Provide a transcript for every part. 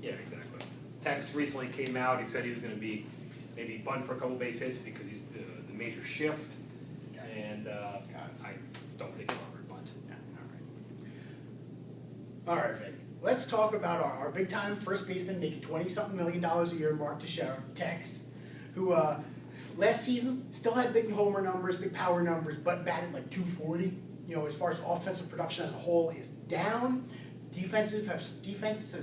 Yeah, exactly. Tex recently came out. He said he was going to be maybe bunt for a couple base hits because he's the major shift, and I don't think he'll ever bunt. Yeah, all right, Vic. Let's talk about our big-time first baseman making $20-something million a year, Mark Teixeira, Tex, who last season still had big homer numbers, big power numbers, but batted like .240. You know, as far as offensive production as a whole is down. Defenses have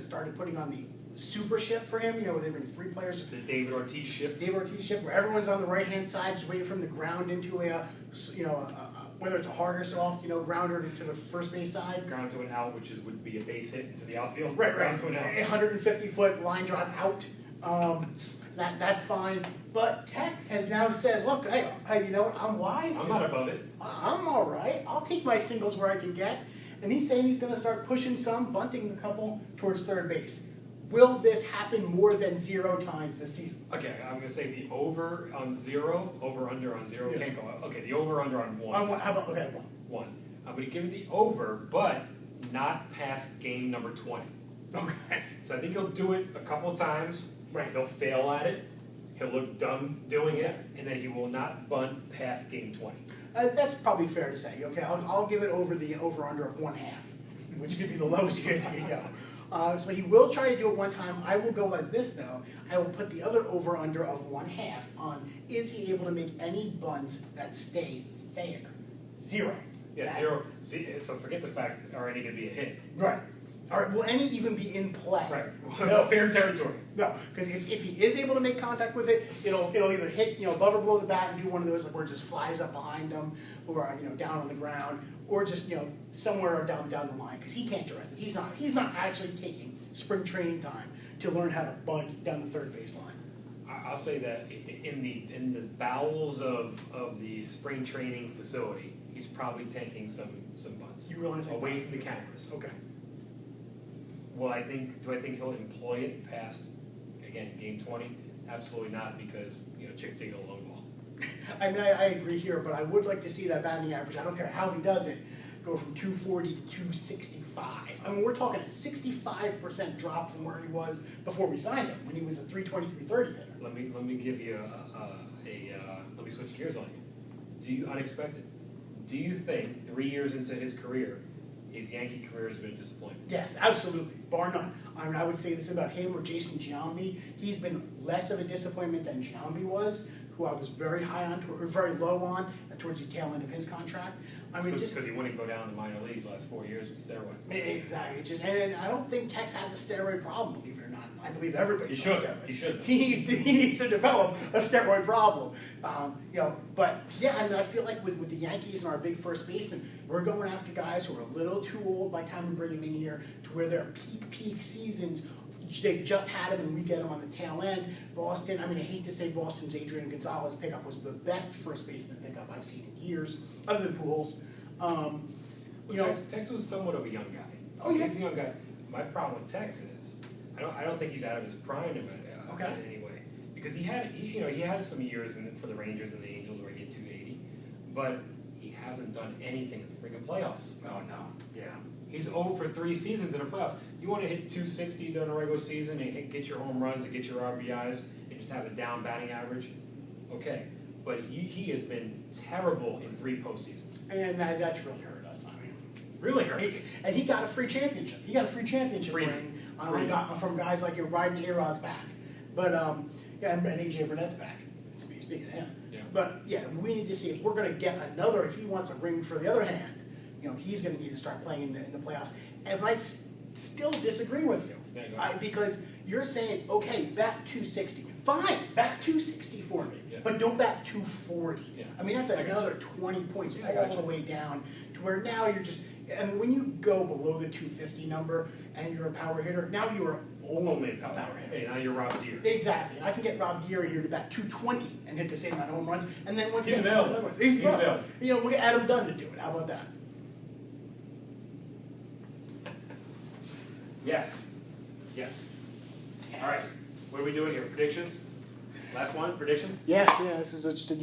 started putting on the super shift for him. You know, they bring three players. The David Ortiz shift. David Ortiz shift, where everyone's on the right-hand side, just waiting from the ground into whether it's a hard or soft, grounder to the first base side. Ground to an out, which would be a base hit into the outfield. Right. Ground to an out. 150-foot line drive out. That's fine. But Tex has now said, look, hey, you know what? I'm wise. I'm not above it. I'm all right. I'll take my singles where I can get. And he's saying he's going to start pushing some, bunting a couple towards third base. Will this happen more than 0 times this season? Okay, I'm going to say the over on 0, over-under on 0 can't go out. Okay, the over-under on 1. On 1, how about, okay, 1. 1. I'm going to give it the over, but not past game number 20. Okay. So I think he'll do it a couple of times. Right. He'll fail at it. He'll look dumb doing it, and then he will not bunt past game 20. That's probably fair to say. Okay, I'll give it over the over-under of 1/2, which could be the lowest you guys can go. So he will try to do it one time. I will go as this, though. I will put the other over-under of 1/2 on, is he able to make any bunts that stay fair? 0. Yeah, 0. So forget the fact, are any going to be a hit? Right. All right, will any even be in play? Right. No. Fair territory. No, because if he is able to make contact with it, it'll either hit above or below the bat and do one of those like where it just flies up behind him, or down on the ground, or just somewhere down the line, because he can't direct it. He's not actually taking spring training time to learn how to bunt down the third base line. I'll say that in the bowels of the spring training facility, he's probably taking some bunts. You really think away from the cameras? Okay. Well, do I think he'll employ it past, again, game 20? Absolutely not, because chicks dig a long ball. I mean, I agree here, but I would like to see that batting average. I don't care how he does it, go from 240 to 265. I mean, we're talking a 65% drop from where he was before we signed him, when he was a 320, 330 hitter. Let me give you let me switch gears on you. Unexpected? Do you think 3 years into his career, his Yankee career has been a disappointment? Yes, absolutely, bar none. I mean, I would say this about him or Jason Giambi. He's been less of a disappointment than Giambi was, who I was very high on, or very low on, towards the tail end of his contract. I mean, just because he wouldn't go down to the minor leagues the last 4 years with steroids. Exactly. And I don't think Tex has a steroid problem, believe it or not. I believe everybody's on steroids. He should. He needs to develop a steroid problem. But yeah, I mean, I feel like with the Yankees and our big first baseman, we're going after guys who are a little too old by the time we bring them in here to where their peak seasons. They just had him, and we get him on the tail end. Boston, I mean, I hate to say Boston's Adrian Gonzalez pickup was the best first baseman pickup I've seen in years, other than Pujols. Tex was somewhat of a young guy. Oh yeah, he's a young guy. My problem with Tex is I don't think he's out of his prime in any way, because he had some years for the Rangers and the Angels where he hit 280, but he hasn't done anything in the freaking playoffs. Oh no, yeah. He's 0 for 3 seasons in the playoffs. You want to hit 260 during a regular season and get your home runs and get your RBIs and just have a down batting average? Okay. But he has been terrible in 3 postseasons. And that's really hurt us. I mean, really hurt us. And he got a free championship. He got a free championship ring from guys like riding A-Rod's back. But, and A.J. Burnett's back, speaking of him. Yeah. But, yeah, we need to see if we're going to get another, if he wants a ring for the other hand, he's going to need to start playing in the playoffs. And but I still disagree with you. Because you're saying, okay, bat 260. Fine, bat 260 for me. Yeah. But don't bat 240. Yeah. I mean, that's another 20 points all the way down to where now you're just, I mean, when you go below the 250 number and you're a power hitter, now you are only a power hitter. Hey, now you're Rob Deere.Er. And I can get Rob Deere in here to bat 220 and hit the same amount of home runs. And then once again, we'll get Adam Dunn to do it. How about that? Yes. All right. What are we doing here? Predictions? Last one? Predictions? Yeah. This is just a